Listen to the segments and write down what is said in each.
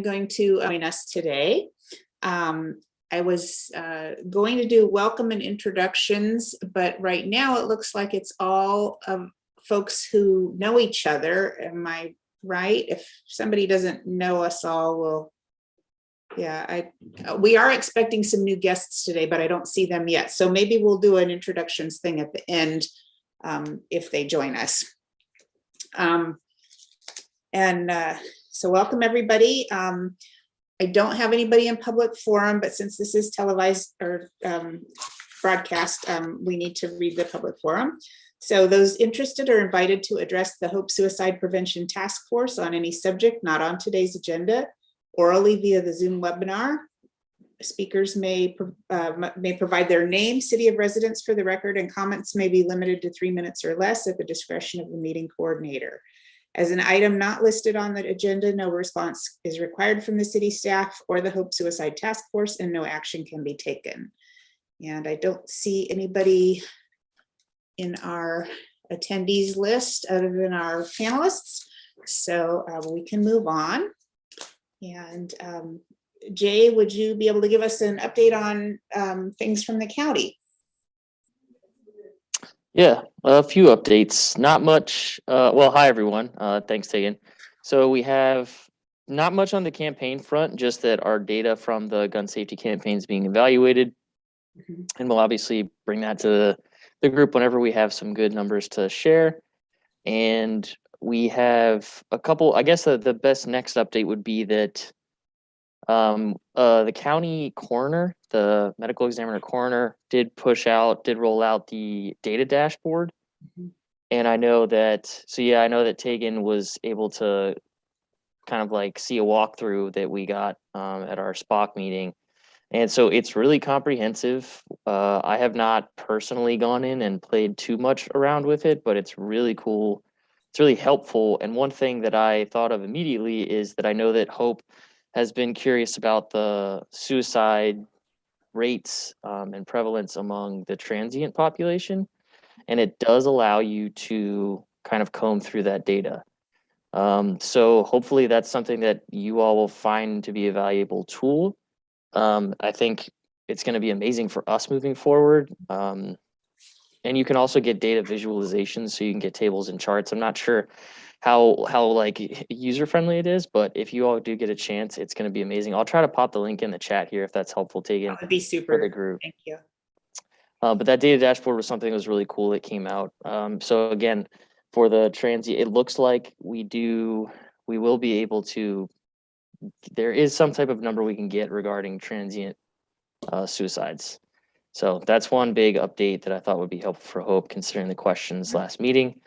Going to join us today. I was going to do welcome and introductions, but right now it looks like it's all folks who know each other. Am I right? If somebody doesn't know us all, well, yeah, we are expecting some new guests today, but I don't see them yet. So maybe we'll do an introductions thing at the end if they join us. So welcome everybody. I don't have anybody in public forum, but since this is televised or broadcast, we need to read the public forum. So those interested are invited to address the Hope Suicide Prevention Task Force on any subject not on today's agenda, orally via the Zoom webinar. Speakers may provide their name, city of residence for the record, and comments may be limited to 3 minutes or less at the discretion of the meeting coordinator. As an item not listed on the agenda, no response is required from the city staff or the Hope Suicide Task Force, and no action can be taken. And I don't see anybody in our attendees list other than our panelists, so we can move on. And Jay, would you be able to give us an update on things from the county? Yeah, a few updates, not much. Well, hi everyone. Thanks, Tegan. So we have not much on the campaign front, just that our data from the gun safety campaign is being evaluated. And we'll obviously bring that to the group whenever we have some good numbers to share. And we have a couple, I guess the best next update would be that the county coroner, the medical examiner coroner, did roll out the data dashboard. And I know that, I know that Tegan was able to kind of like see a walkthrough that we got at our SPOC meeting. And so it's really comprehensive. I have not personally gone in and played too much around with it, but it's really cool. It's really helpful. And one thing that I thought of immediately is that I know that Hope has been curious about the suicide rates and prevalence among the transient population. And it does allow you to kind of comb through that data. So hopefully that's something that you all will find to be a valuable tool. I think it's going to be amazing for us moving forward. And you can also get data visualizations, so you can get tables and charts. I'm not sure how like user friendly it is, but if you all do get a chance, it's going to be amazing. I'll try to pop the link in the chat here if that's helpful, Tegan. That would be super for the group. Thank you. But that data dashboard was something that was really cool that came out. So again, for the transient, it looks like we will be able to, there is some type of number we can get regarding transient suicides. So that's one big update that I thought would be helpful for Hope, considering the questions last meeting.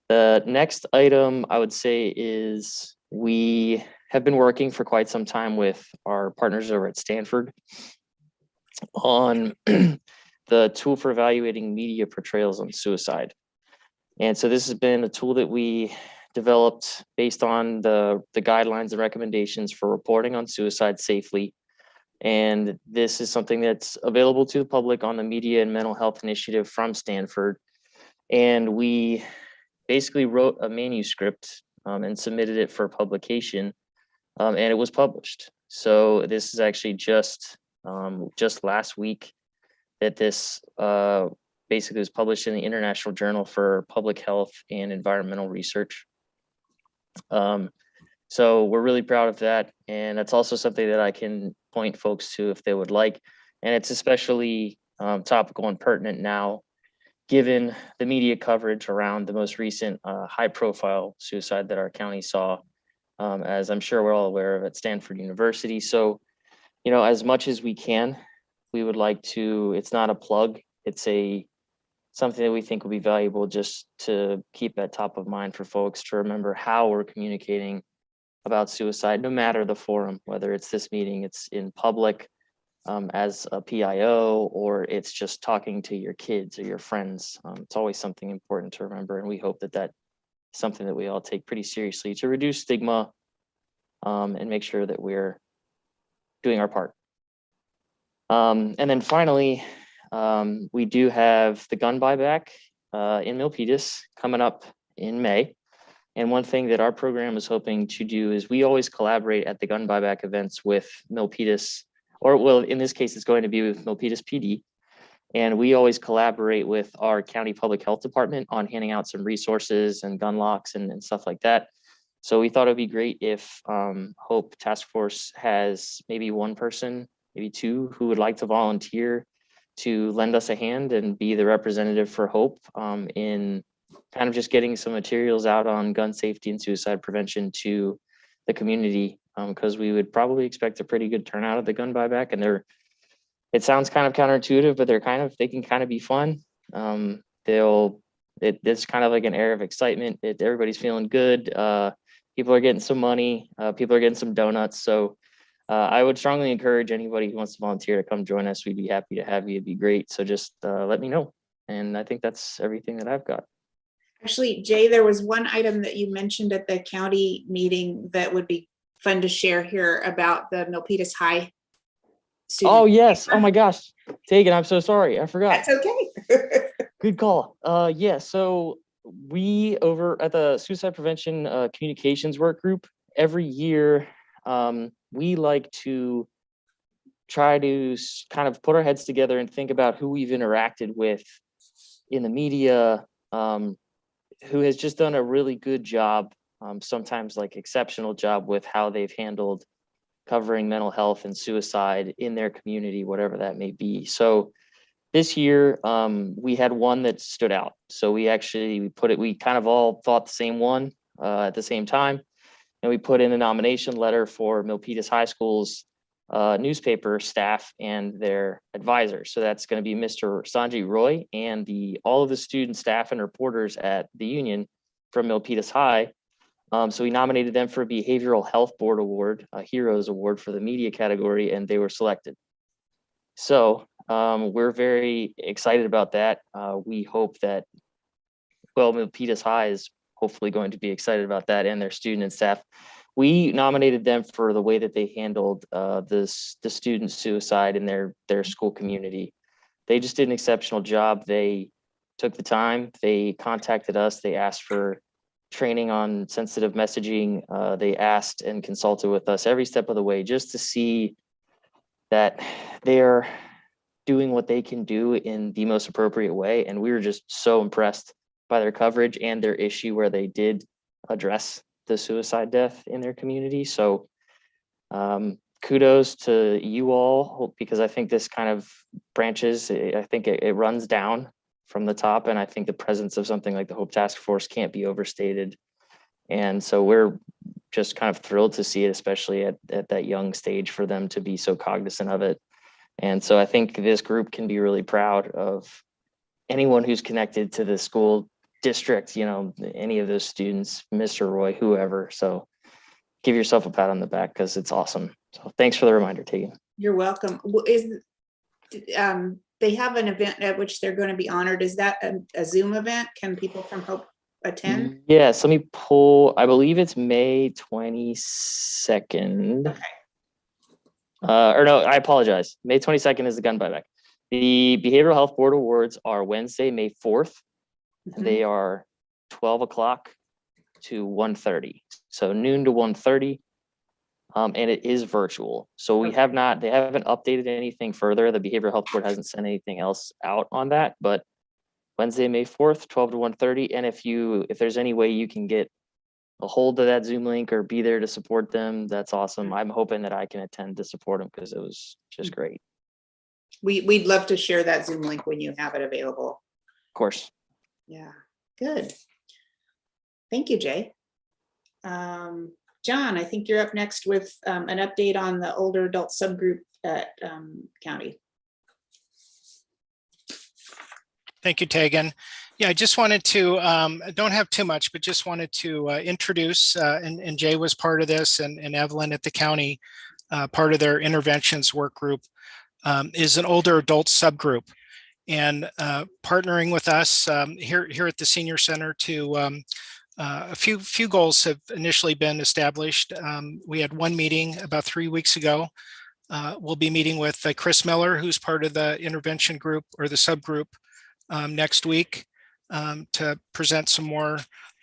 The next item I would say is we have been working for quite some time with our partners over at Stanford on the tool for evaluating media portrayals on suicide. And so this has been a tool that we developed based on the guidelines and recommendations for reporting on suicide safely. And this is something that's available to the public on the Media and Mental Health Initiative from Stanford. And we basically wrote a manuscript and submitted it for publication, and it was published. So this is actually just last week that this basically was published in the International Journal for Public Health and Environmental Research. So we're really proud of that. And that's also something that I can point folks to if they would like. And it's especially topical and pertinent now, given the media coverage around the most recent high profile suicide that our county saw, as I'm sure we're all aware of, at Stanford University. So, as much as we can, we would like to, it's not a plug, it's something that we think will be valuable just to keep at top of mind for folks to remember how we're communicating about suicide, no matter the forum, whether it's this meeting, it's in public as a PIO, or it's just talking to your kids or your friends. It's always something important to remember. And we hope that that's something that we all take pretty seriously to reduce stigma and make sure that we're doing our part. And then finally, we do have the gun buyback in Milpitas coming up in May. And one thing that our program is hoping to do is we always collaborate at the gun buyback events with Milpitas, or well, in this case, it's going to be with Milpitas PD. And we always collaborate with our county public health department on handing out some resources and gun locks and stuff like that. So we thought it'd be great if Hope Task Force has maybe one person, maybe two, who would like to volunteer to lend us a hand and be the representative for Hope in kind of just getting some materials out on gun safety and suicide prevention to the community, because we would probably expect a pretty good turnout at the gun buyback. And it sounds kind of counterintuitive, but they can kind of be fun. It's kind of like an air of excitement. Everybody's feeling good. People are getting some money. People are getting some donuts. So I would strongly encourage anybody who wants to volunteer to come join us. We'd be happy to have you. It'd be great. So just let me know. And I think that's everything that I've got. Actually, Jay, there was one item that you mentioned at the county meeting that would be fun to share here about the Milpitas High student. Oh, yes. Oh, my gosh. Tegan, I'm so sorry. I forgot. That's okay. Good call. Yeah, so we over at the Suicide Prevention Communications Work Group, every year, we like to try to kind of put our heads together and think about who we've interacted with in the media, who has just done a really good job, sometimes like exceptional job with how they've handled covering mental health and suicide in their community, whatever that may be. So this year, we had one that stood out. So we kind of all thought the same one at the same time. And we put in a nomination letter for Milpitas High School's newspaper staff and their advisors. So that's going to be Mr. Sanjay Roy and all of the student staff and reporters at the union from Milpitas High. So we nominated them for a Behavioral Health Board Award, a Heroes Award for the media category, and they were selected. So we're very excited about that. We hope that, Milpitas High is hopefully going to be excited about that, and their student and staff. We nominated them for the way that they handled the student suicide in their school community. They just did an exceptional job. They took the time. They contacted us. They asked for training on sensitive messaging. They asked and consulted with us every step of the way just to see that they're doing what they can do in the most appropriate way. And we were just so impressed by their coverage and their issue where they did address the suicide death in their community. So kudos to you all, because I think this kind of branches, I think it runs down from the top. And I think the presence of something like the Hope Task Force can't be overstated. And so we're just kind of thrilled to see it, especially at that young stage, for them to be so cognizant of it. And so I think this group can be really proud of anyone who's connected to the school district, any of those students, Mr. Roy, whoever. So give yourself a pat on the back, because it's awesome. So thanks for the reminder, Tegan. You're welcome. They have an event at which they're going to be honored. Is that a Zoom event? Can people from Hope attend? Yes, let me pull. I believe it's May 22nd. Okay. Or no, I apologize. May 22nd is the gun buyback. The Behavioral Health Board Awards are Wednesday, May 4th. Mm-hmm. They are 12 o'clock to 1:30. So noon to 1:30. And it is virtual. So they haven't updated anything further. The Behavioral Health Board hasn't sent anything else out on that, but Wednesday, May 4th, 12 to 1:30. And if there's any way you can get a hold of that Zoom link or be there to support them, that's awesome. I'm hoping that I can attend to support them, because it was just great. We'd love to share that Zoom link when you have it available. Of course. Yeah, good. Thank you, Jay. John, I think you're up next with an update on the older adult subgroup at County. Thank you, Tegan. Yeah, I just wanted to, don't have too much, but just wanted to introduce, and Jay was part of this, and Evelyn at the County, part of their interventions work group, is an older adult subgroup. And partnering with us here at the Senior Center to a few goals have initially been established. We had one meeting about 3 weeks ago. We'll be meeting with Chris Miller, who's part of the intervention group or the subgroup, next week to present some more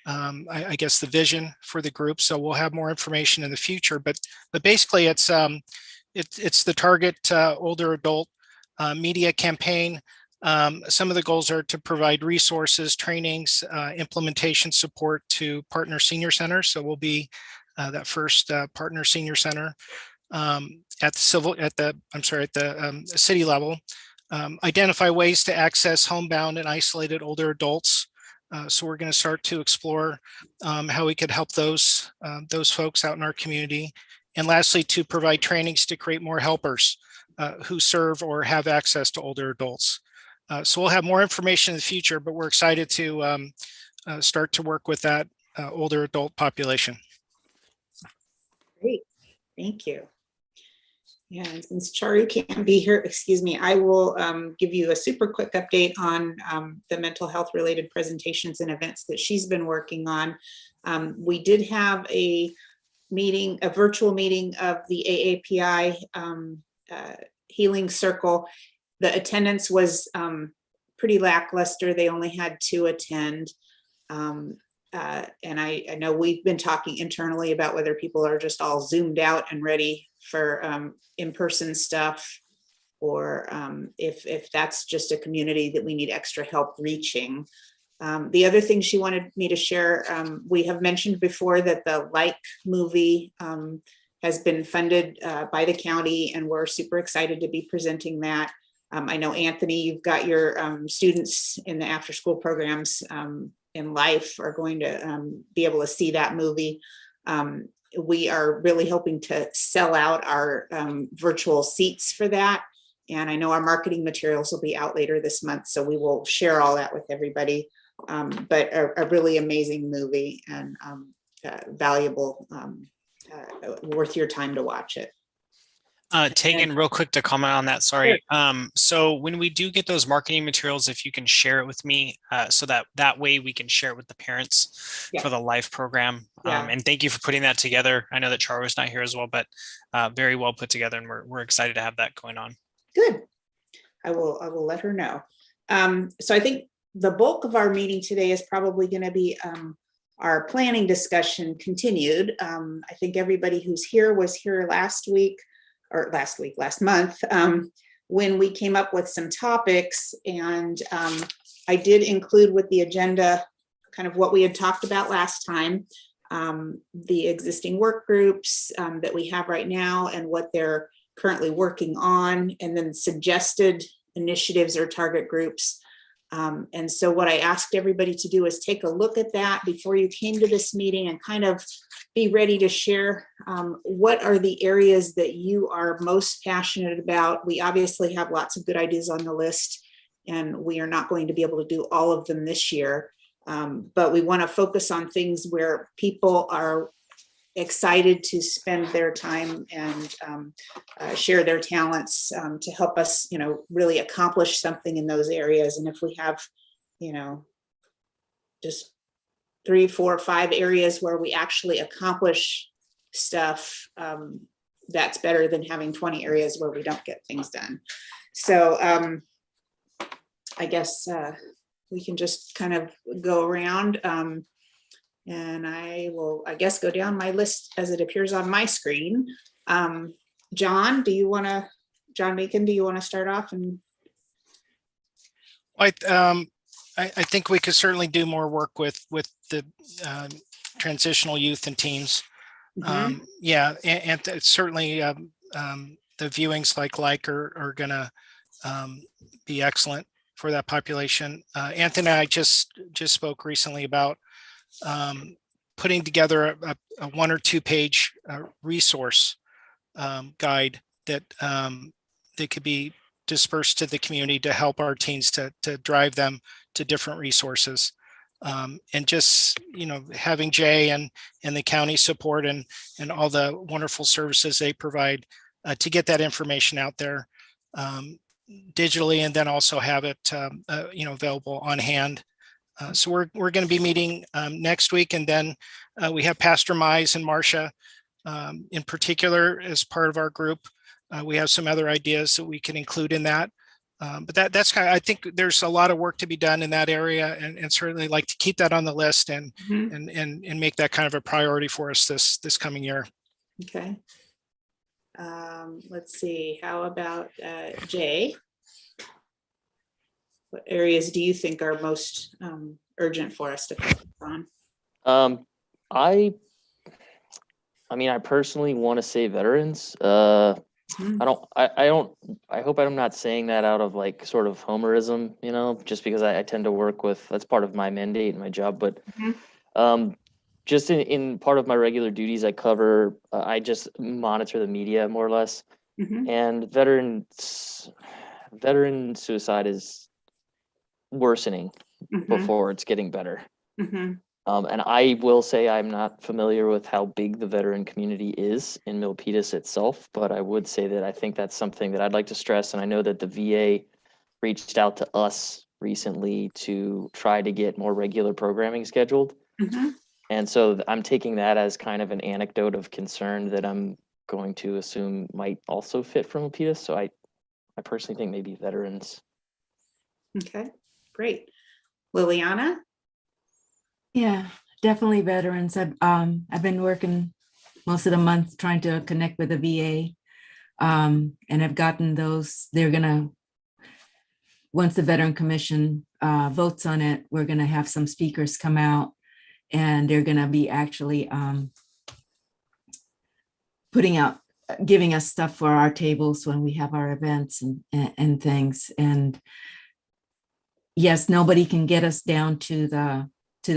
I guess, the vision for the group. So we'll have more information in the future. But basically, it's the target older adult media campaign. Some of the goals are to provide resources, trainings, implementation support to partner senior centers. So we'll be that first partner senior center at the city level. Identify ways to access homebound and isolated older adults. So we're going to start to explore how we could help those folks out in our community. And lastly, to provide trainings to create more helpers who serve or have access to older adults. So we'll have more information in the future, but we're excited to start to work with that older adult population. Great, thank you. Yeah, and since Chari can't be here, excuse me, I will give you a super quick update on the mental health related presentations and events that she's been working on. We did have a meeting, a virtual meeting of the AAPI Healing Circle. The attendance was pretty lackluster. They only had 2 attend. And I know we've been talking internally about whether people are just all zoomed out and ready for in-person stuff, or if that's just a community that we need extra help reaching. The other thing she wanted me to share, we have mentioned before that the Like movie has been funded by the county, and we're super excited to be presenting that. I know, Anthony, you've got your students in the after-school programs in Life are going to be able to see that movie. We are really hoping to sell out our virtual seats for that. And I know our marketing materials will be out later this month, so we will share all that with everybody. But a really amazing movie and valuable, worth your time to watch it. Tegan, real quick to comment on that, sorry. Sure. So when we do get those marketing materials, if you can share it with me, so that way we can share it with the parents for the Life program. Yeah. And thank you for putting that together. I know that Char was not here as well, but very well put together, and we're excited to have that going on. Good. I will let her know. So I think the bulk of our meeting today is probably going to be our planning discussion continued. I think everybody who's here was here last month, when we came up with some topics, and I did include with the agenda kind of what we had talked about last time, the existing work groups that we have right now and what they're currently working on, and then suggested initiatives or target groups. And so what I asked everybody to do is take a look at that before you came to this meeting and kind of be ready to share what are the areas that you are most passionate about. We obviously have lots of good ideas on the list, and we are not going to be able to do all of them this year, but we want to focus on things where people are excited to spend their time and share their talents to help us, really accomplish something in those areas. And if we have, just 3, 4, 5 areas where we actually accomplish stuff, that's better than having 20 areas where we don't get things done. So I guess we can just kind of go around. And I will, go down my list as it appears on my screen. John Macon, do you want to start off? And I think we could certainly do more work with the transitional youth and teams. And certainly the viewings like are gonna be excellent for that population. Anthony and I just spoke recently about putting together a 1 or 2 page resource guide that could be dispersed to the community to help our teens to drive them to different resources. And just, having Jay and the county support and all the wonderful services they provide to get that information out there digitally, and then also have it, available on hand. So we're going to be meeting next week, and then we have Pastor Mize and Marcia in particular as part of our group. We have some other ideas that we can include in that. But that's kind of, I think there's a lot of work to be done in that area, and certainly like to keep that on the list and make that kind of a priority for us this coming year. Okay. Let's see, how about Jay? What areas do you think are most urgent for us to focus on? I mean, I personally want to say veterans. I hope I'm not saying that out of like sort of homerism, you know, just because I tend to work with, that's part of my mandate and my job, but just in part of my regular duties, I cover, I just monitor the media more or less, and veteran suicide is worsening before it's getting better. And I will say I'm not familiar with how big the veteran community is in Milpitas itself, but I would say that I think that's something that I'd like to stress. And I know that the VA reached out to us recently to try to get more regular programming scheduled. And so I'm taking that as kind of an anecdote of concern that I'm going to assume might also fit for Milpitas. So I personally think maybe veterans. Okay, great. Liliana? Yeah, definitely veterans. I've been working most of the month trying to connect with the VA, and I've gotten those. They're gonna, once the Veteran Commission votes on it, we're gonna have some speakers come out, and they're gonna be actually giving us stuff for our tables when we have our events and things. And yes, nobody can get us down to the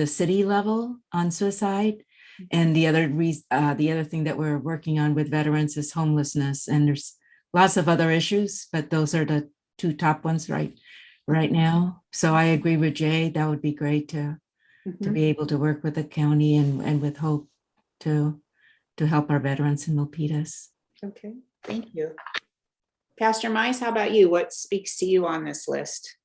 city level on suicide. And the other thing that we're working on with veterans is homelessness. And there's lots of other issues, but those are the two top ones right now. So I agree with Jay. That would be great to be able to work with the county and with Hope to help our veterans in Milpitas. Okay, thank you. Pastor Mize, how about you? What speaks to you on this list?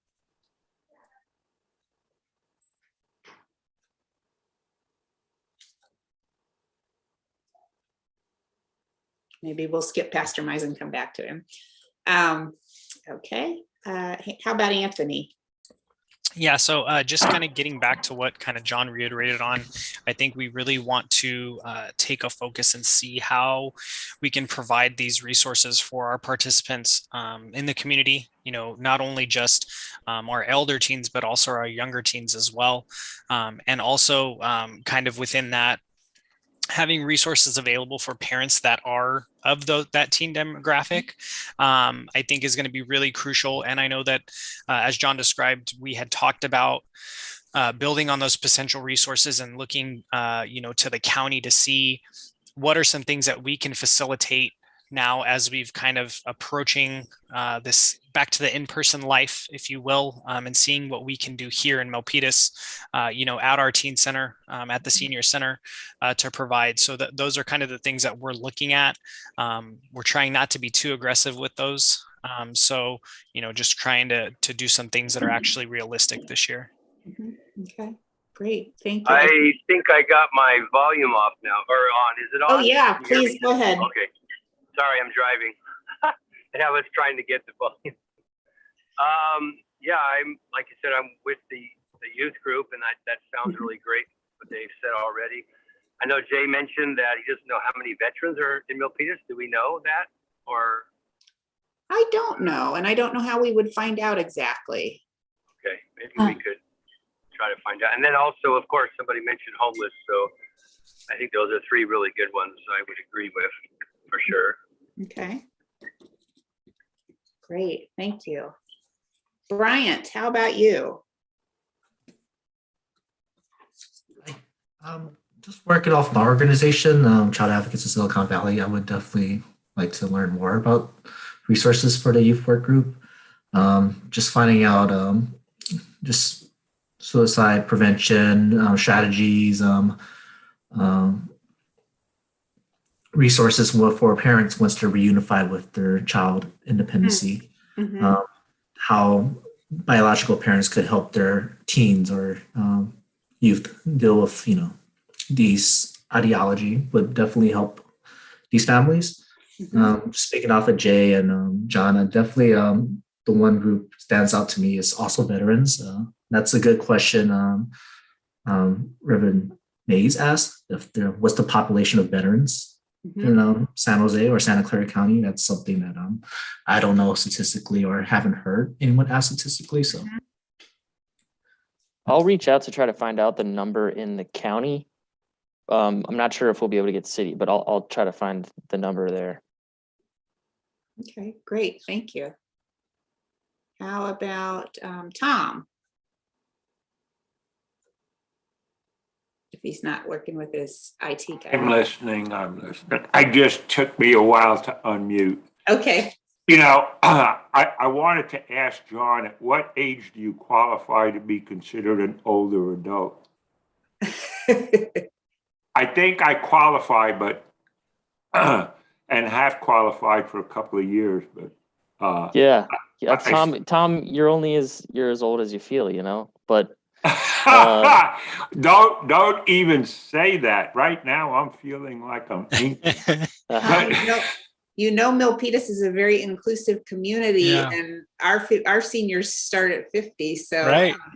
Maybe we'll skip Pastor Mize and come back to him. Okay, how about Anthony? Yeah, so just kind of getting back to what kind of John reiterated on, I think we really want to take a focus and see how we can provide these resources for our participants in the community, you know, not only just our elder teens, but also our younger teens as well. And also kind of within that, having resources available for parents that are of that teen demographic, I think is going to be really crucial. And I know that as John described, we had talked about building on those potential resources and looking, you know, to the county to see what are some things that we can facilitate now as we've kind of approaching this back to the in-person life, if you will, and seeing what we can do here in Milpitas, you know, at our teen center, at the senior center to provide. So that those are kind of the things that we're looking at. We're trying not to be too aggressive with those. So, you know, just trying to do some things that are actually realistic this year. Okay, great, thank you. I think I got my volume off now, or on. Is it on? Oh yeah, please go ahead. Okay. Sorry, I'm driving. And I was trying to get the volume. Yeah, I'm, like you said, I'm with the youth group, and that sounds really great, what they've said already. I know Jay mentioned that he doesn't know how many veterans are in Milpitas. Do we know that? Or? I don't know, and I don't know how we would find out exactly. Okay, maybe we could try to find out. And then also, of course, somebody mentioned homeless, so I think those are three really good ones I would agree with, for sure. Okay. Great, thank you. Bryant, how about you? Just working off my organization, Child Advocates in Silicon Valley. I would definitely like to learn more about resources for the youth work group. Just finding out just suicide prevention strategies, resources for parents once they're reunified with their child independency, how biological parents could help their teens or youth deal with, you know, these ideology would definitely help these families. Speaking off of Jay and John, I definitely the one group stands out to me is also veterans. That's a good question. Reverend Mays asked if there what's the population of veterans in San Jose or Santa Clara County. That's something that I don't know statistically or haven't heard anyone ask statistically. So I'll reach out to try to find out the number in the county. I'm not sure if we'll be able to get city, but I'll try to find the number there. Okay, great. Thank you. How about Tom? If he's not working with his IT guy. I'm listening. I just took me a while to unmute. Okay. You know, I wanted to ask John, at what age do you qualify to be considered an older adult? I think I qualify, but and have qualified for a couple of years, but Yeah, Tom, you're as old as you feel, you know. But don't even say that. Right now, I'm feeling like I'm ancient. You know, Milpitas is a very inclusive community, Yeah. and our seniors start at 50. So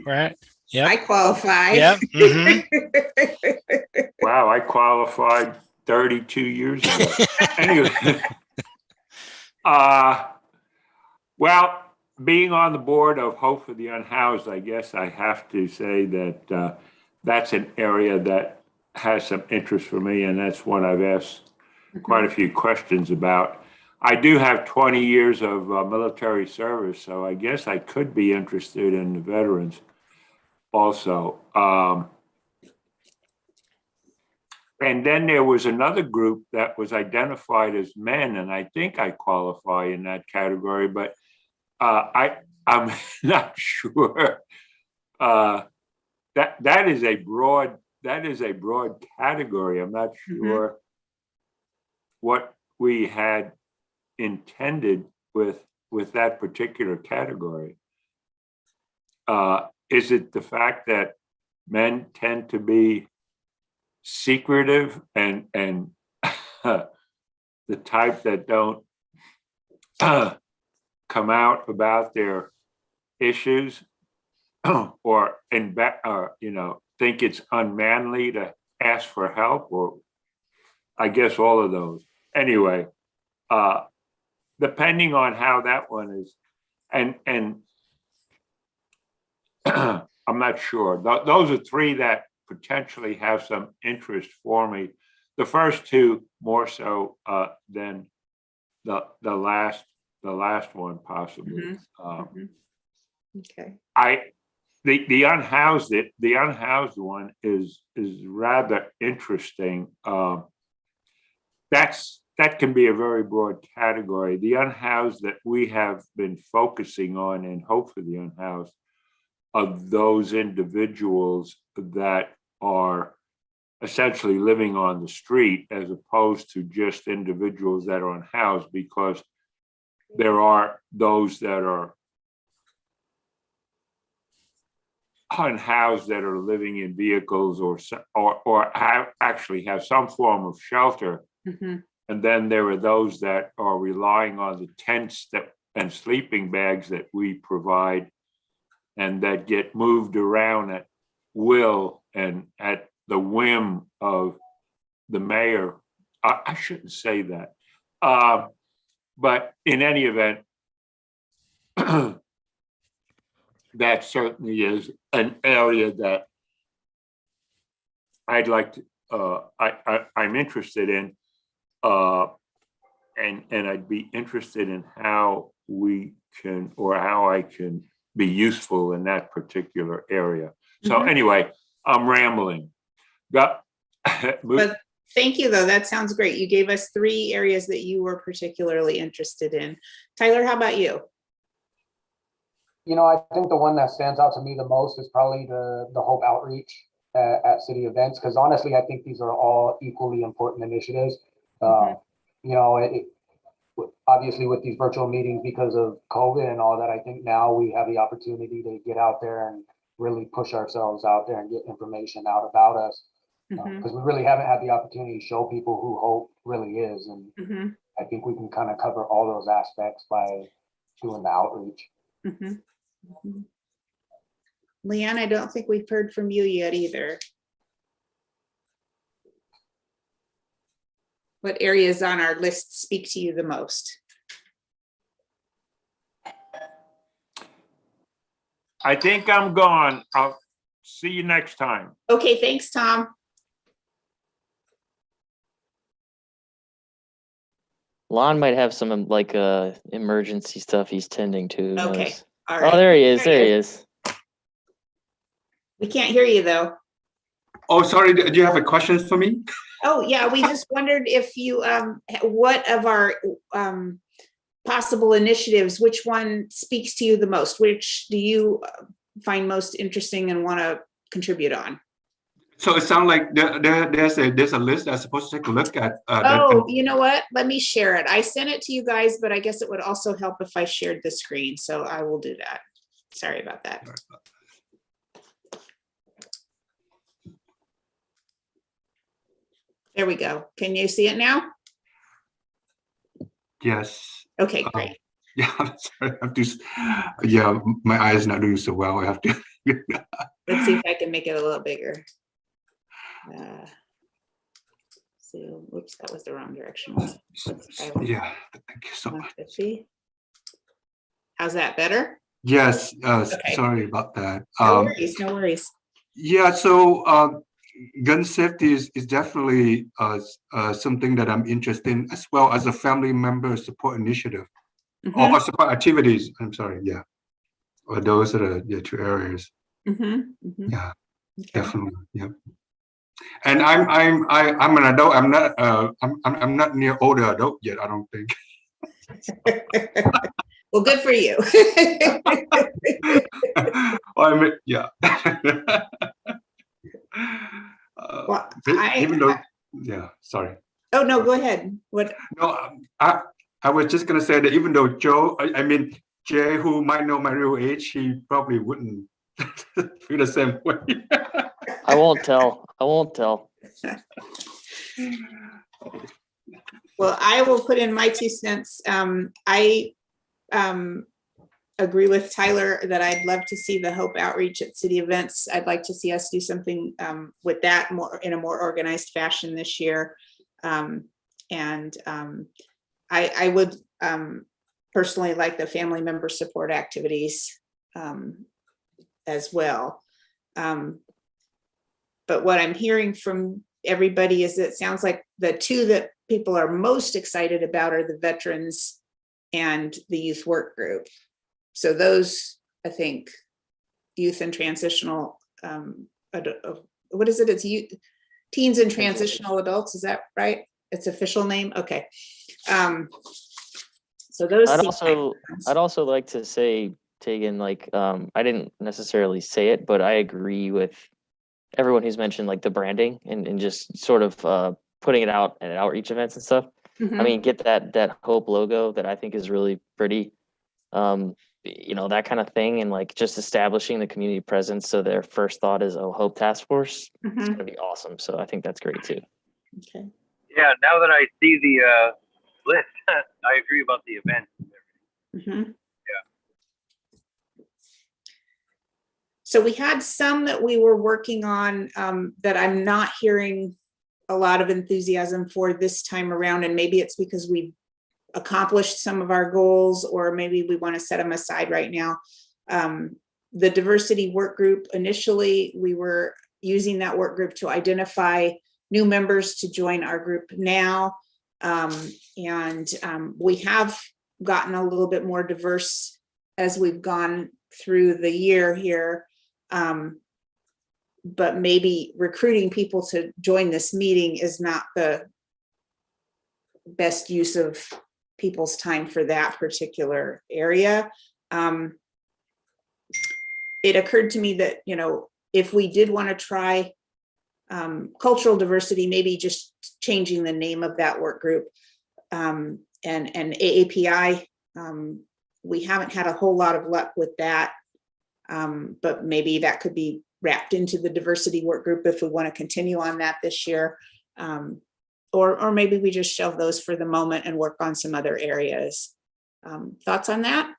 Right. Yeah. I qualify. Yeah. Wow, I qualified 32 years ago. Anyway, well, being on the board of Hope for the Unhoused, I guess I have to say that that's an area that has some interest for me, and that's one I've asked quite a few questions about. I do have 20 years of military service, so I guess I could be interested in the veterans also. And then there was another group that was identified as men, and I think I qualify in that category, but I'm not sure. That is a broad category. I'm not sure what we had intended with that particular category. Is it the fact that men tend to be secretive and the type that don't come out about their issues or think it's unmanly to ask for help, or I guess all of those. Anyway, depending on how that one is, and I'm not sure. Those are three that potentially have some interest for me. The first two more so than the last one possibly. Okay. The unhoused one is rather interesting. That can be a very broad category. The unhoused that we have been focusing on in Hope for the Unhoused are those individuals that are essentially living on the street, as opposed to just individuals that are unhoused, because there are those that are unhoused that are living in vehicles or actually have some form of shelter. And then there are those that are relying on the tents and sleeping bags that we provide, and that get moved around at will and at the whim of the mayor. I shouldn't say that. But in any event, that certainly is an area that I'd like to, I'm interested in, and I'd be interested in how we can, or how I can be useful in that particular area. So anyway, I'm rambling. But thank you, though. That sounds great. You gave us 3 areas that you were particularly interested in. Tyler, how about you? You know, I think the one that stands out to me the most is probably the Hope outreach at city events, because honestly, I think these are all equally important initiatives. You know, obviously with these virtual meetings because of COVID and all that, I think now we have the opportunity to get out there and really push ourselves out there and get information out about us, because we really haven't had the opportunity to show people who Hope really is. And I think we can kind of cover all those aspects by doing the outreach. Mhm. Mhm. Leanne, I don't think we've heard from you yet either. What areas on our list speak to you the most? I think I'm gone. I'll see you next time. Okay, thanks, Tom. Lon might have some like emergency stuff he's tending to. Who Okay, knows? all right. Oh, there he is. There There he he is. We can't hear you though. Oh, sorry, do you have a question for me? Oh, yeah, we just wondered if you, what of our possible initiatives, which one speaks to you the most? Which do you find most interesting and want to contribute on? So it sounds like there's a list I'm supposed to take a look at. Oh, you know what? Let me share it. I sent it to you guys, but I guess it would also help if I shared the screen. So I will do that. Sorry about that. There we go. Can you see it now? Yes. Okay, great. Yeah, sorry, I have to. Yeah, my eyes not doing so well. I have to. Let's see if I can make it a little bigger. So, whoops, that was the wrong direction. Yeah, thank you so much. 150. How's that better? Yes, Okay. sorry about that. No worries, no worries. Yeah, so gun safety is definitely something that I'm interested in, as well as a family member support initiative or support activities. I'm sorry, yeah. Or those are the two areas. Yeah, definitely. Yeah. And I'm an adult. I'm not near older adult yet. I don't think. Well, good for you. Yeah. Well, Even though, yeah, sorry. Oh no, go ahead. What? No, I was just gonna say that even though Joe, I mean Jay, who might know my real age, he probably wouldn't feel the same way. I won't tell. I won't tell. Well, I will put in my 2 cents. I agree with Tyler that I'd love to see the Hope outreach at city events. I'd like to see us do something with that more in a more organized fashion this year. I would personally like the family member support activities as well. But what I'm hearing from everybody is that it sounds like the two that people are most excited about are the veterans and the youth work group. So those, I think, youth and transitional, what is it? It's youth, teens and transitional adults. Is that right? Its official name? Okay. So those. I'd also like to say, Tegan, like, I didn't necessarily say it, but I agree with everyone who's mentioned like the branding and just sort of putting it out at outreach events and stuff. I mean, get that Hope logo that I think is really pretty. You know, that kind of thing, and like just establishing the community presence so their first thought is, oh, Hope Task Force. It's gonna be awesome. So I think that's great too. Okay. Yeah, now that I see the list, I agree about the event. So we had some that we were working on that I'm not hearing a lot of enthusiasm for this time around, and maybe it's because we accomplished some of our goals, or maybe we want to set them aside right now. The diversity work group, initially we were using that work group to identify new members to join our group now, and we have gotten a little bit more diverse as we've gone through the year here. But maybe recruiting people to join this meeting is not the best use of people's time for that particular area. It occurred to me that, you know, if we did want to try cultural diversity, maybe just changing the name of that work group, and AAPI, we haven't had a whole lot of luck with that. But maybe that could be wrapped into the diversity work group if we want to continue on that this year. Or maybe we just shelve those for the moment and work on some other areas. Thoughts on that?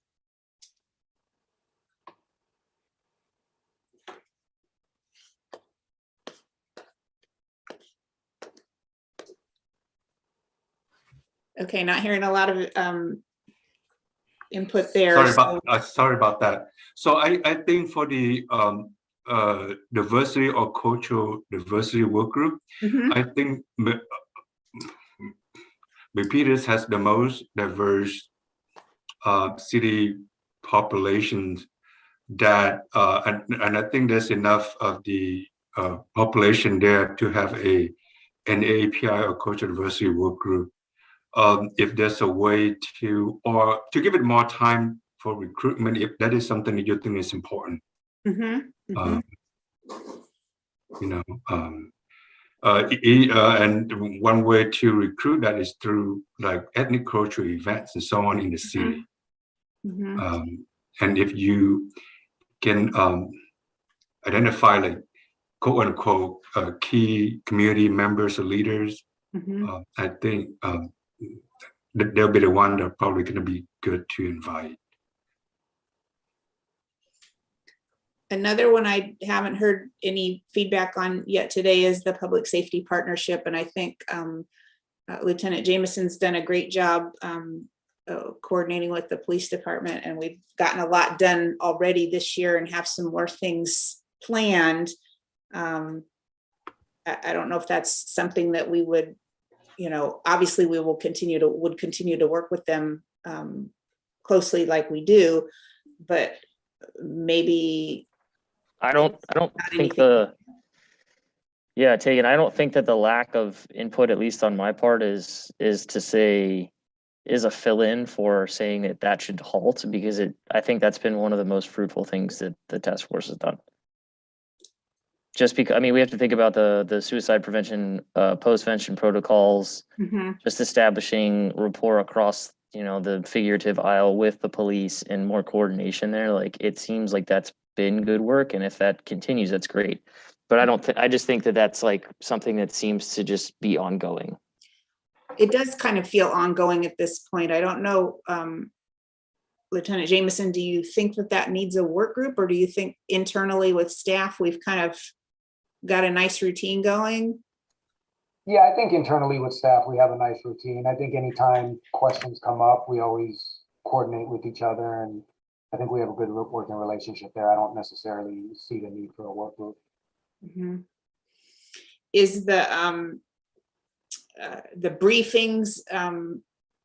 Okay, not hearing a lot of input there. Sorry about that. So I think for the diversity or cultural diversity work group, Mhm. I think Milpitas has the most diverse city populations that, and I think there's enough of the population there to have an API or cultural diversity work group. If there's a way to, or to give it more time for recruitment, if that is something that you think is important. Mhm. Mhm. You know, and one way to recruit that is through like ethnic cultural events and so on in the city. Mhm. And if you can identify like quote unquote key community members or leaders, Mhm. I think they'll be the one that are probably going to be good to invite. Another one I haven't heard any feedback on yet today is the public safety partnership. And I think Lieutenant Jameson's done a great job coordinating with the police department. And we've gotten a lot done already this year and have some more things planned. I don't know if that's something that we would, obviously we would continue to work with them closely like we do, but maybe I don't think Tegan, I don't think that the lack of input, at least on my part, is a fill-in for saying that should halt, because I think that's been one of the most fruitful things that the task force has done. Just because, we have to think about the suicide prevention, post-vention protocols, just establishing rapport across, the figurative aisle with the police and more coordination there. Like, it seems like that's been good work. And if that continues, that's great. But I just think that that's like something that seems to just be ongoing. It does kind of feel ongoing at this point. I don't know, Lieutenant Jameson, do you think that needs a work group, or do you think internally with staff, we've kind of got a nice routine going? Yeah, I think internally with staff, we have a nice routine. I think anytime questions come up, we always coordinate with each other, and I think we have a good working relationship there. I don't necessarily see the need for a work group. Is the briefings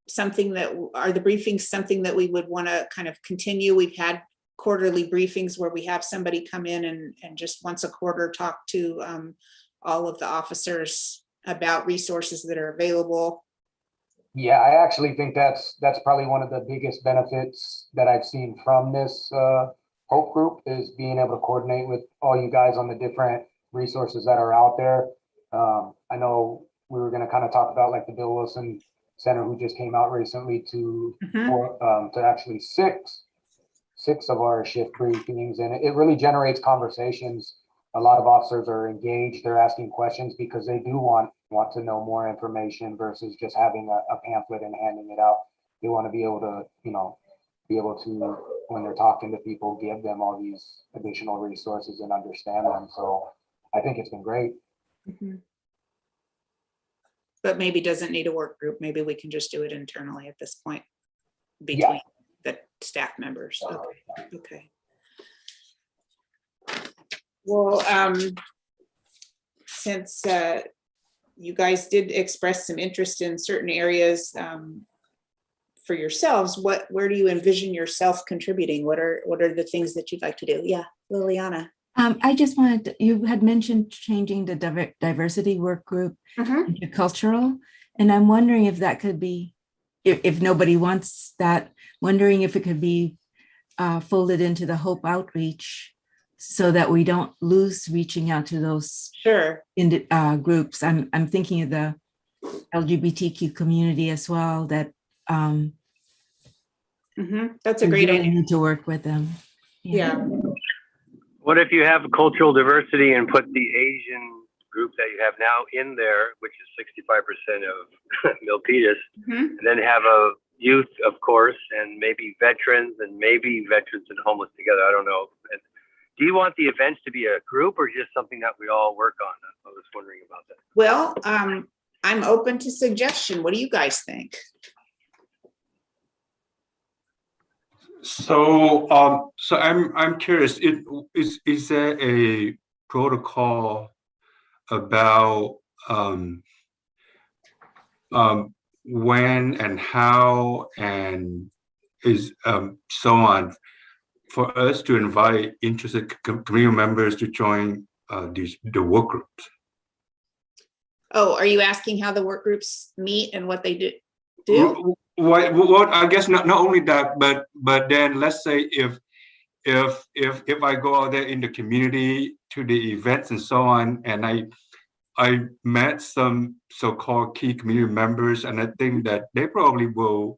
something that we would want to kind of continue? We've had quarterly briefings where we have somebody come in and just once a quarter talk to all of the officers about resources that are available. Yeah, I actually think that's probably one of the biggest benefits that I've seen from this Hope group, is being able to coordinate with all you guys on the different resources that are out there. I know we were going to kind of talk about like the Bill Wilson Center, who just came out recently to actually six of our shift briefings, and it really generates conversations. A lot of officers are engaged, they're asking questions because they do want to know more information versus just having a pamphlet and handing it out. They want to be able to, when they're talking to people, give them all these additional resources and understand them. So I think it's been great. But maybe doesn't need a work group. Maybe we can just do it internally at this point between the staff members. Okay. Well, since you guys did express some interest in certain areas for yourselves, where do you envision yourself contributing? What are the things that you'd like to do? Yeah, Liliana. I just wanted you had mentioned changing the diversity work group into cultural, and I'm wondering if that could be, if nobody wants that, wondering if it could be folded into the Hope outreach, so that we don't lose reaching out to those groups. I'm thinking of the LGBTQ community as well. That that's a great idea. Need to work with them. Yeah. What if you have cultural diversity and put the Asian group that you have now in there, which is 65% of Milpitas, and then have a youth, of course, and maybe veterans and homeless together? I don't know. Do you want the events to be a group or just something that we all work on? I was wondering about that. Well, I'm open to suggestion. What do you guys think? So, so I'm curious. Is there a protocol about when and how and is so on for us to invite interested community members to join the work groups? Oh, are you asking how the work groups meet and what they do? What I guess not only that, but then let's say if I go out there in the community to the events and so on, and I met some so-called key community members, and I think that they probably will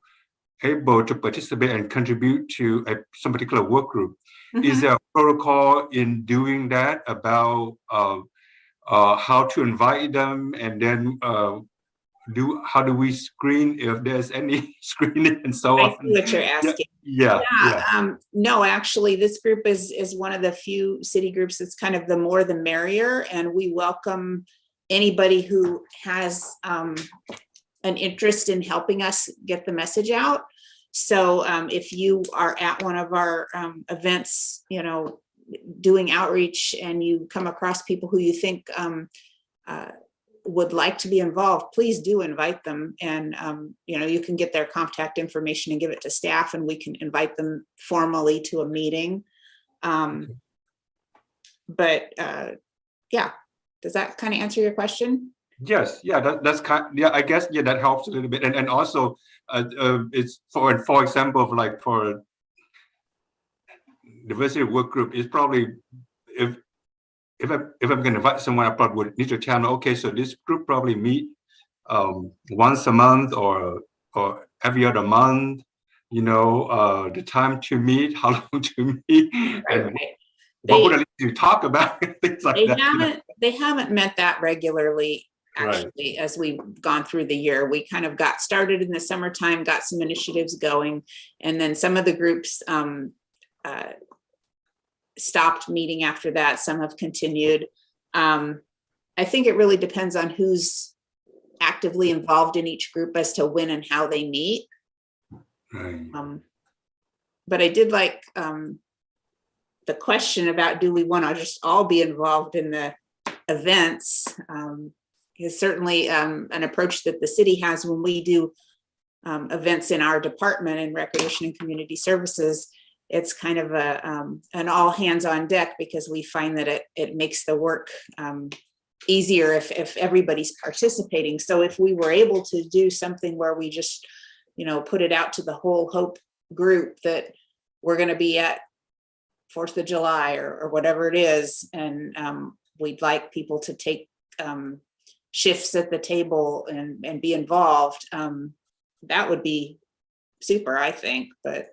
able to participate and contribute to some particular work group. Is there a protocol in doing that about how to invite them, and then how do we screen if there's any screening and so on? I see what you're asking. Yeah. No, actually, this group is one of the few city groups that's kind of the more the merrier, and we welcome anybody who has an interest in helping us get the message out. So if you are at one of our events, doing outreach, and you come across people who you think would like to be involved, please do invite them. And, you can get their contact information and give it to staff, and we can invite them formally to a meeting. Yeah, does that kind of answer your question? Yes, yeah, that's I guess, yeah, that helps a little bit. And also it's for example, like for diversity work group, it's probably if I'm going to invite someone, I probably would need to tell them, okay, so this group probably meet once a month or every other month, the time to meet, how long to meet, and what would I need to talk about, things like that. They haven't met that regularly, actually, as we've gone through the year. We kind of got started in the summertime, got some initiatives going, and then some of the groups stopped meeting after that. Some have continued. I think it really depends on who's actively involved in each group as to when and how they meet. But I did like the question about, do we want to just all be involved in the events? Is certainly an approach that the city has when we do events in our department in Recreation and Community Services. It's kind of an all hands on deck, because we find that it makes the work easier if everybody's participating. So if we were able to do something where we just, put it out to the whole Hope group that we're going to be at 4th of July or whatever it is, and we'd like people to take shifts at the table and be involved, that would be super, I think. But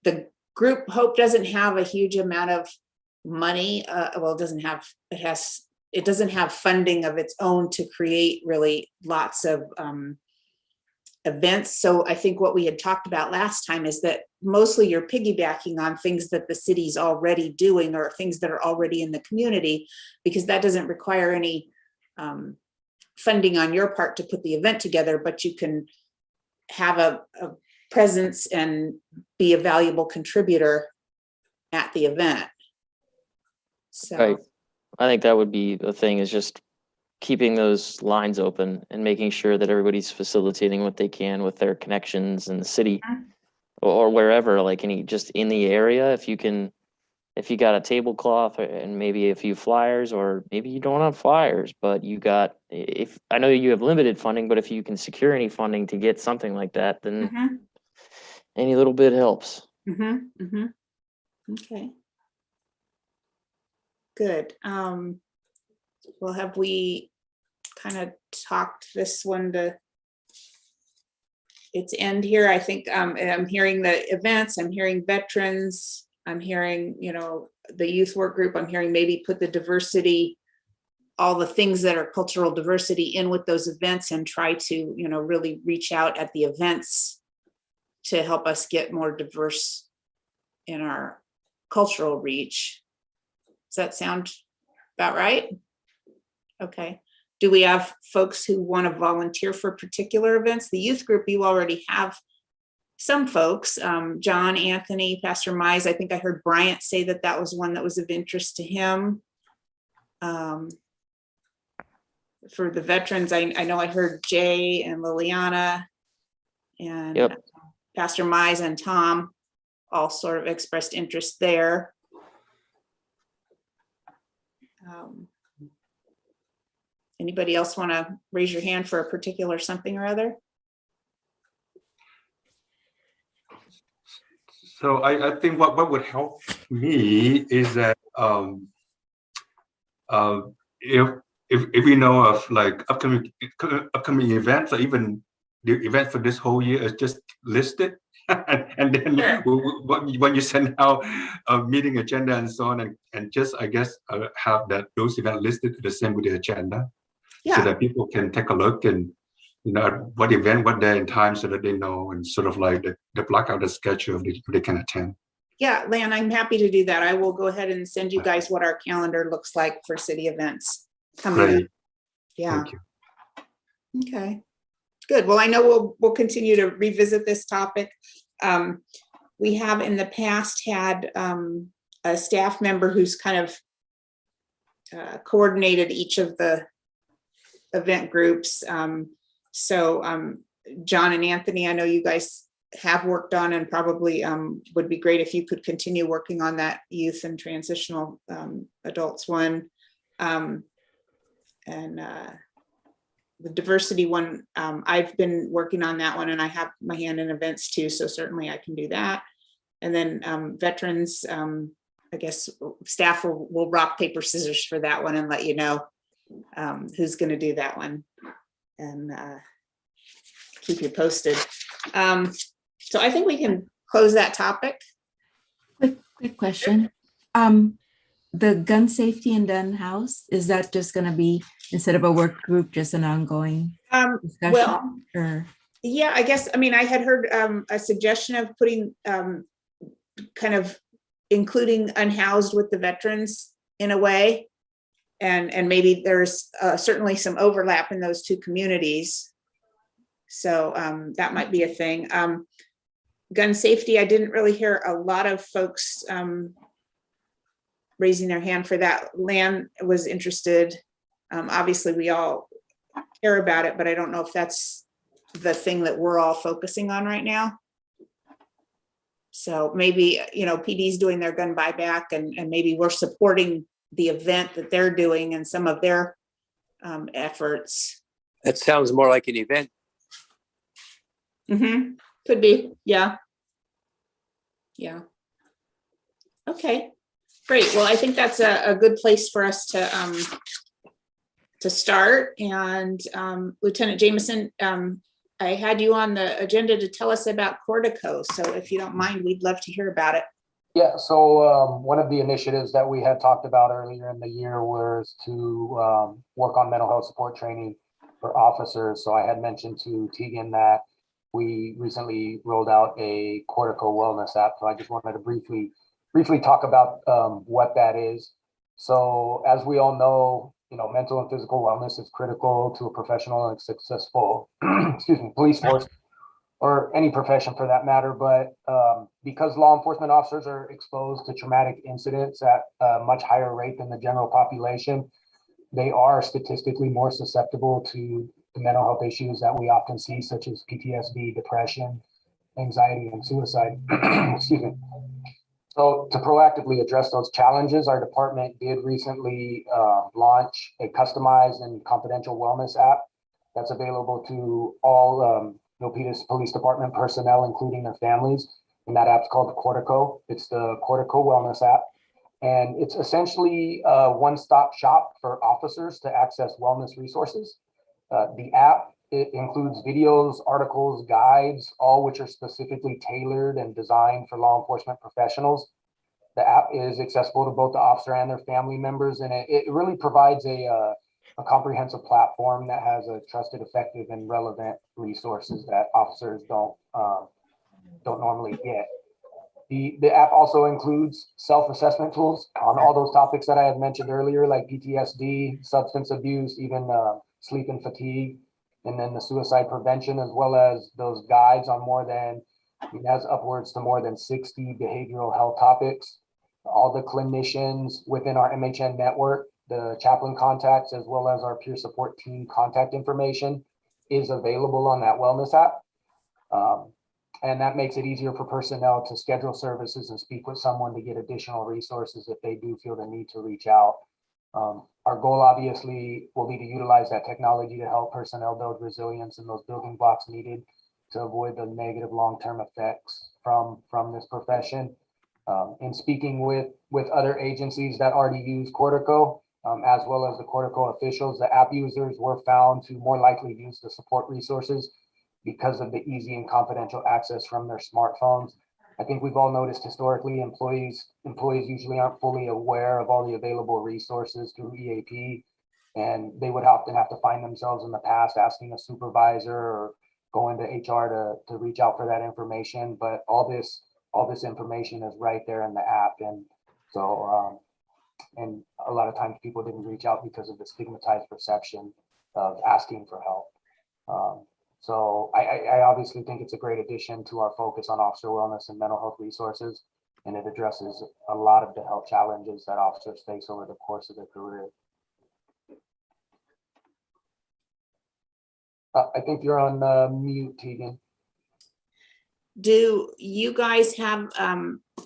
the group Hope doesn't have a huge amount of money. It doesn't have funding of its own to create really lots of events. So I think what we had talked about last time is that mostly you're piggybacking on things that the city's already doing, or things that are already in the community, because that doesn't require any funding on your part to put the event together, but you can have a presence and be a valuable contributor at the event. So Right. I think that would be the thing, is just keeping those lines open and making sure that everybody's facilitating what they can with their connections in the city or wherever, like just in the area. If you got a tablecloth and maybe a few flyers, or maybe you don't have flyers, but I know you have limited funding, but if you can secure any funding to get something like that, then any little bit helps. Okay. Good. Well, have we kind of talked this one to its end here? I think I'm hearing the events, I'm hearing veterans, I'm hearing, the youth work group, I'm hearing maybe put the diversity, all the things that are cultural diversity in with those events, and try to, really reach out at the events to help us get more diverse in our cultural reach. Does that sound about right? Okay. Do we have folks who want to volunteer for particular events? The youth group, you already have some folks, John, Anthony, Pastor Mize. I think I heard Bryant say that that was one that was of interest to him. For the veterans, I know I heard Jay and Liliana and Yep. Pastor Mize and Tom all sort of expressed interest there. Anybody else want to raise your hand for a particular something or other? So I think what would help me is that if we know of like upcoming events, or even the event for this whole year is just listed, and then when you send out a meeting agenda and so on, and just I guess have those events listed the same with the agenda, so that people can take a look and what event, what day and time, so that they know, and sort of like they block out the schedule they can attend. Yeah, Lan, I'm happy to do that. I will go ahead and send you guys what our calendar looks like for city events coming up. Great. Yeah. Thank you. Okay, good. Well, I know we'll continue to revisit this topic. We have in the past had a staff member who's kind of coordinated each of the event groups. John and Anthony, I know you guys have worked on, and probably would be great if you could continue working on that youth and transitional adults one. And the diversity one, I've been working on that one, and I have my hand in events too, so certainly I can do that. And then veterans, I guess staff will rock, paper, scissors for that one and let you know who's going to do that one, and keep you posted. So I think we can close that topic. Quick question. The gun safety and gun house, is that just going to be, instead of a work group, just an ongoing discussion? Well, or? Yeah, I guess, I mean, I had heard a suggestion of putting kind of including unhoused with the veterans in a way. And maybe there's certainly some overlap in those two communities. So that might be a thing. Gun safety, I didn't really hear a lot of folks raising their hand for that. Lan was interested. Obviously, we all care about it, but I don't know if that's the thing that we're all focusing on right now. So maybe, PD's doing their gun buyback, and maybe we're supporting the event that they're doing and some of their efforts. That sounds more like an event. Mm-hmm. Could be. Yeah. Yeah. Okay, great. Well, I think that's a good place for us to start. And Lieutenant Jameson, I had you on the agenda to tell us about Cortico. So if you don't mind, we'd love to hear about it. Yeah, so one of the initiatives that we had talked about earlier in the year was to work on mental health support training for officers. So I had mentioned to Tegan that we recently rolled out a Cortical Wellness App. So I just wanted to briefly talk about what that is. So as we all know, mental and physical wellness is critical to a professional and successful, police force, or any profession for that matter. But because law enforcement officers are exposed to traumatic incidents at a much higher rate than the general population, they are statistically more susceptible to the mental health issues that we often see, such as PTSD, depression, anxiety, and suicide. Excuse me. So to proactively address those challenges, our department did recently launch a customized and confidential wellness app that's available to all Milpitas Police Department personnel, including their families. And that app's called Cortico. It's the Cortical Wellness App. And it's essentially a one-stop shop for officers to access wellness resources. The app, it includes videos, articles, guides, all which are specifically tailored and designed for law enforcement professionals. The app is accessible to both the officer and their family members, and it really provides a comprehensive platform that has a trusted, effective, and relevant resources that officers don't normally get. The app also includes self-assessment tools on all those topics that I had mentioned earlier, like PTSD, substance abuse, even sleep and fatigue, and then the suicide prevention, as well as those guides on it has upwards to more than 60 behavioral health topics. All the clinicians within our MHN network, the chaplain contacts, as well as our peer support team contact information is available on that wellness app. And that makes it easier for personnel to schedule services and speak with someone to get additional resources if they do feel the need to reach out. Our goal obviously will be to utilize that technology to help personnel build resilience and those building blocks needed to avoid the negative long-term effects from this profession. In speaking with other agencies that already use Cortico, as well as the Cortico officials, the app users were found to more likely use the support resources because of the easy and confidential access from their smartphones. I think we've all noticed historically employees usually aren't fully aware of all the available resources through EAP, and they would often have to find themselves in the past asking a supervisor or going to HR to reach out for that information. But all this information is right there in the app, and so and a lot of times people didn't reach out because of the stigmatized perception of asking for help. So I obviously think it's a great addition to our focus on officer wellness and mental health resources, and it addresses a lot of the health challenges that officers face over the course of their career. I think you're on mute, Tegan. Do you guys have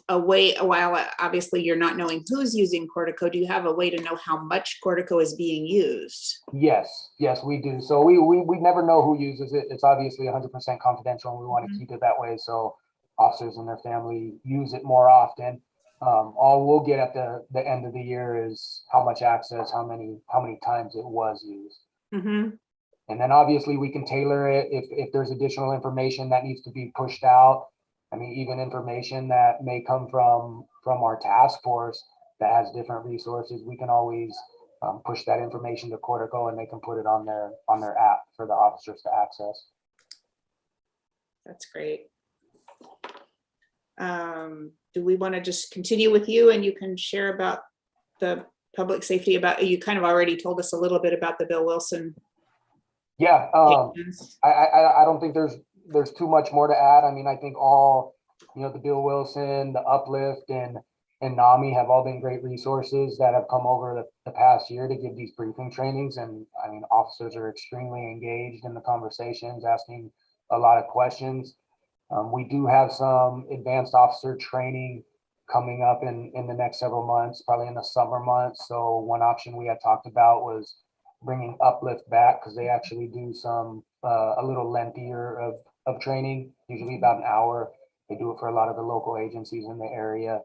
a way, while obviously you're not knowing who's using Cortico, do you have a way to know how much Cortico is being used? Yes, we do. So we never know who uses it. It's obviously 100% confidential, and we want to keep it that way so officers and their family use it more often. All we'll get at the end of the year is how much access, how many times it was used. Mm-hmm. And then obviously we can tailor it if there's additional information that needs to be pushed out. I mean, even information that may come from our task force that has different resources, we can always push that information to Cortico, and they can put it on their app for the officers to access. That's great. Do we want to just continue with you, and you can share about the public safety? You kind of already told us a little bit about the Bill Wilson. Yeah, I don't think there's too much more to add. I mean, I think all, the Bill Wilson, the Uplift, and NAMI have all been great resources that have come over the past year to give these briefing trainings. And I mean, officers are extremely engaged in the conversations, asking a lot of questions. We do have some advanced officer training coming up in the next several months, probably in the summer months. So one option we had talked about was bringing Uplift back, because they actually do some a little lengthier of training, usually about an hour. They do it for a lot of the local agencies in the area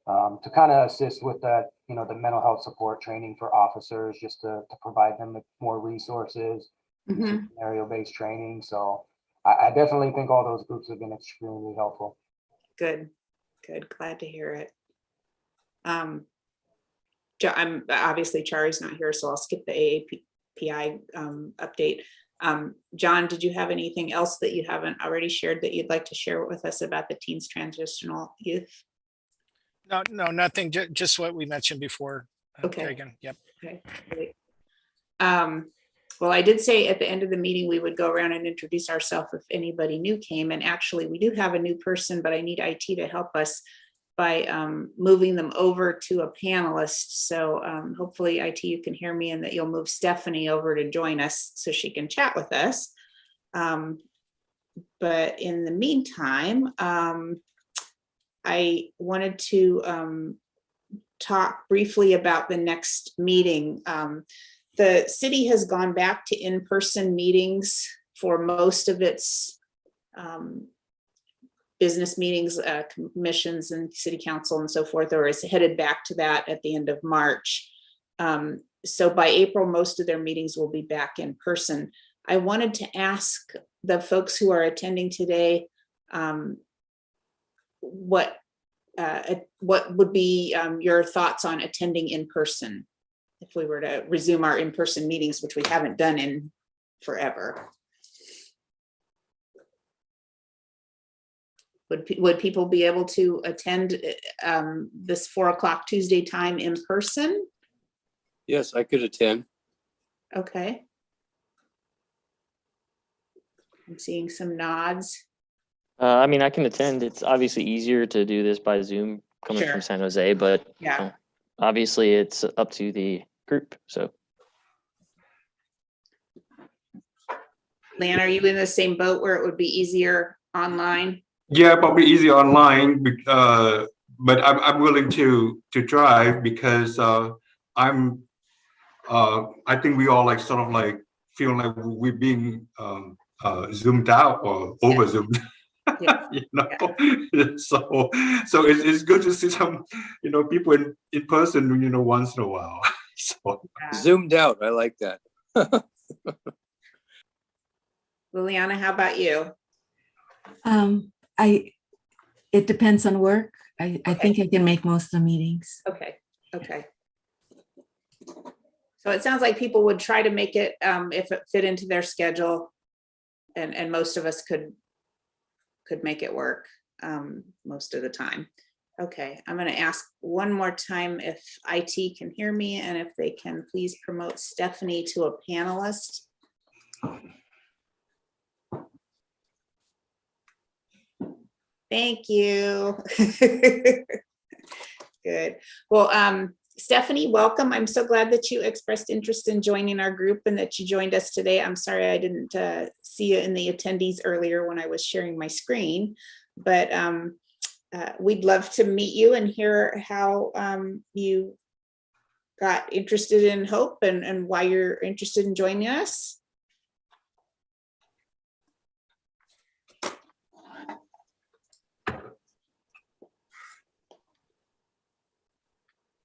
to kind of assist with that, the mental health support training for officers, just to provide them with more resources, scenario-based training. So I definitely think all those groups have been extremely helpful. Good. Glad to hear it. I'm obviously Chari's not here, so I'll skip the AAPI update. John, did you have anything else that you haven't already shared that you'd like to share with us about the teens transitional youth? No, nothing. Just what we mentioned before. Okay. Again, yep. Okay. Great. Well, I did say at the end of the meeting we would go around and introduce ourselves if anybody new came, and actually we do have a new person, but I need IT to help us by moving them over to a panelist. So hopefully IT, you can hear me, and that you'll move Stephanie over to join us so she can chat with us. But in the meantime, I wanted to talk briefly about the next meeting. The city has gone back to in-person meetings for most of its business meetings, commissions and city council and so forth, or is headed back to that at the end of March. So by April, most of their meetings will be back in person. I wanted to ask the folks who are attending today, what would be your thoughts on attending in person if we were to resume our in-person meetings, which we haven't done in forever. would people be able to attend this 4 o'clock Tuesday time in person? Yes, I could attend. Okay. I'm seeing some nods. I mean, I can attend. It's obviously easier to do this by Zoom coming Sure. from San Jose, but Yeah. obviously it's up to the group. So Lan, are you in the same boat where it would be easier online? Yeah, probably easy online, but I'm willing to drive because I'm I think we all like sort of like feel like we're being zoomed out or over zoomed. Yeah. You know, so it's good to see some people in person once in a while. So Zoomed out. I like that. Liliana, how about you? It depends on work. I Okay. think I can make most of the meetings. Okay. Okay. So it sounds like people would try to make it if it fit into their schedule, and most of us could make it work most of the time. Okay, I'm going to ask one more time if IT can hear me and if they can please promote Stephanie to a panelist. Thank you. Good. Well, Stephanie, welcome. I'm so glad that you expressed interest in joining our group and that you joined us today. I'm sorry I didn't see you in the attendees earlier when I was sharing my screen, but we'd love to meet you and hear how you got interested in HOPE and why you're interested in joining us.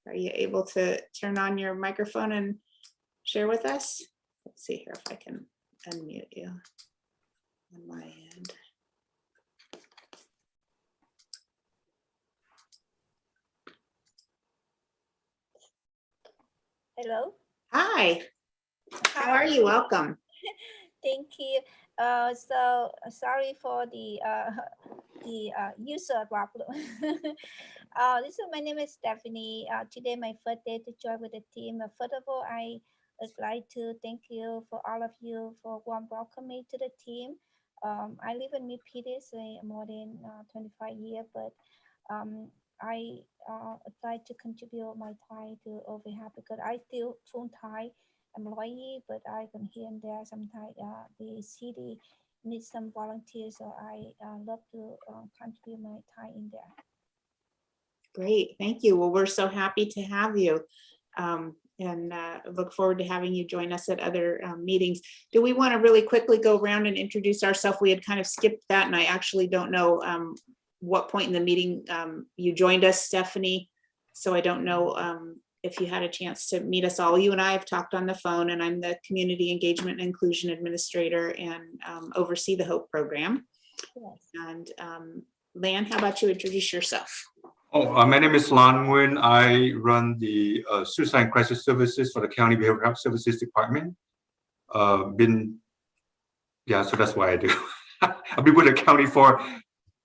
Are you able to turn on your microphone and share with us? Let's see here if I can unmute you on my end. Hello. Hi. How are you? Welcome. Thank you. So sorry for the user problem. My name is Stephanie. Today my first day to join with the team. First of all, I would like to thank you for all of you for warm welcome me to the team. I live in Milpitas more than 25 years, but I try to contribute my time to over here because I still full-time employee, but I can here and there sometimes the city needs some volunteers, so I love to contribute my time in there. Great, thank you. Well, we're so happy to have you and look forward to having you join us at other meetings. Do we want to really quickly go around and introduce ourselves? We had kind of skipped that and I actually don't know what point in the meeting you joined us, Stephanie. So I don't know if you had a chance to meet us all. You and I have talked on the phone and I'm the Community Engagement and Inclusion Administrator and oversee the HOPE program. Yes. And Lan, how about you introduce yourself? My name is Lan Nguyen. I run the Suicide and Crisis Services for the County Behavioral Health Services Department. So that's what I do. I've been with the county for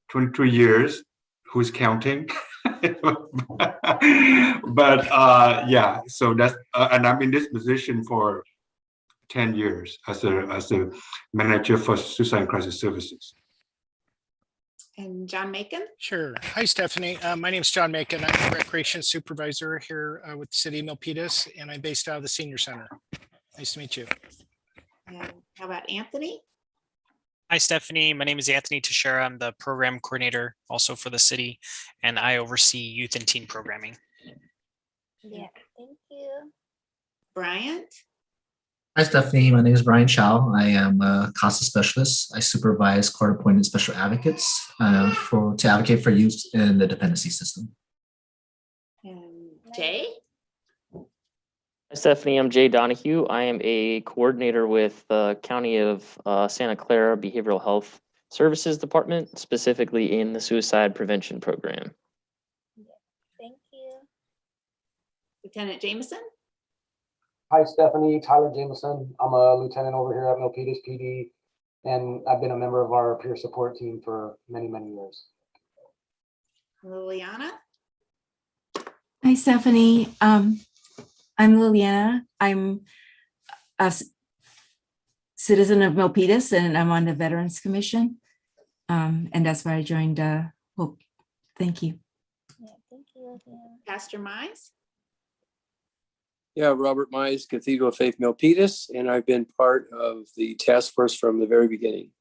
22 years. Who's counting? But so that's and I'm in this position for 10 years as a manager for Suicide and Crisis Services. And John Macon? Sure. Hi, Stephanie. My name is John Macon. I'm a recreation supervisor here with the city of Milpitas, and I'm based out of the senior center. Nice to meet you. And how about Anthony? Hi, Stephanie. My name is Anthony Teixeira. I'm the program coordinator also for the city, and I oversee youth and teen programming. Yeah, thank you. Bryant? Hi, Stephanie. My name is Brian Chow. I am a CASA specialist. I supervise court-appointed special advocates to advocate for youth in the dependency system. And Jay? Hi, Stephanie, I'm Jay Donahue. I am a coordinator with the County of Santa Clara Behavioral Health Services Department, specifically in the suicide prevention program. Yeah, thank you. Lieutenant Jameson? Hi, Stephanie. Tyler Jameson. I'm a lieutenant over here at Milpitas PD, and I've been a member of our peer support team for many, many years. Liliana? Hi, Stephanie. I'm Liliana. I'm a citizen of Milpitas, and I'm on the Veterans Commission. And that's why I joined Hope. Thank you. Yeah, thank you. Yeah. Pastor Mize? Yeah, Robert Mize, Cathedral of Faith Milpitas, and I've been part of the task force from the very beginning.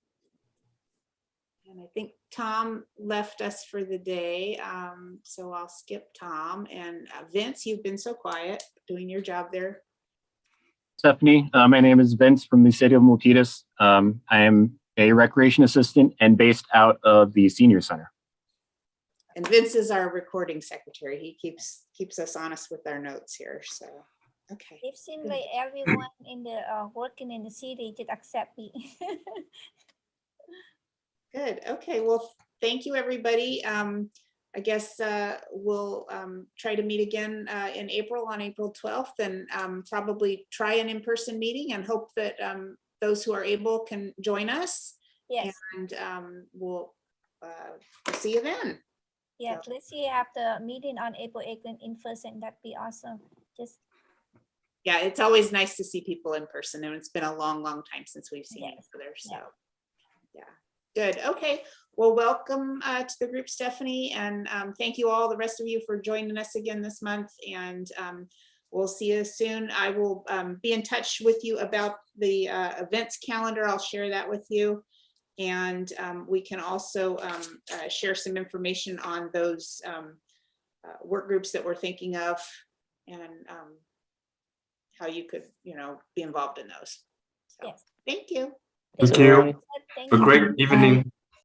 And I think Tom left us for the day, so I'll skip Tom. And Vince, you've been so quiet doing your job there. Stephanie, my name is Vince from the city of Milpitas. I am a recreation assistant and based out of the senior center. And Vince is our recording secretary. He keeps us honest with our notes here. So, okay. It seems like everyone in the working in the city just accept me. Good. Okay. Well, thank you, everybody. I guess we'll try to meet again in April, on April 12th, and probably try an in-person meeting and hope that those who are able can join us. Yes. And we'll see you then. Yeah, let's see after meeting on April 8th in person. That'd be awesome. Just Yeah, it's always nice to see people in person, and it's been a long time since we've seen each other. So, yeah, good. Okay. Well, welcome to the group, Stephanie, and thank you all, the rest of you, for joining us again this month. And we'll see you soon. I will be in touch with you about the events calendar. I'll share that with you. And we can also share some information on those work groups that we're thinking of, and how you could, be involved in those. So, yes. thank you. Thank you. Thank A you. great evening.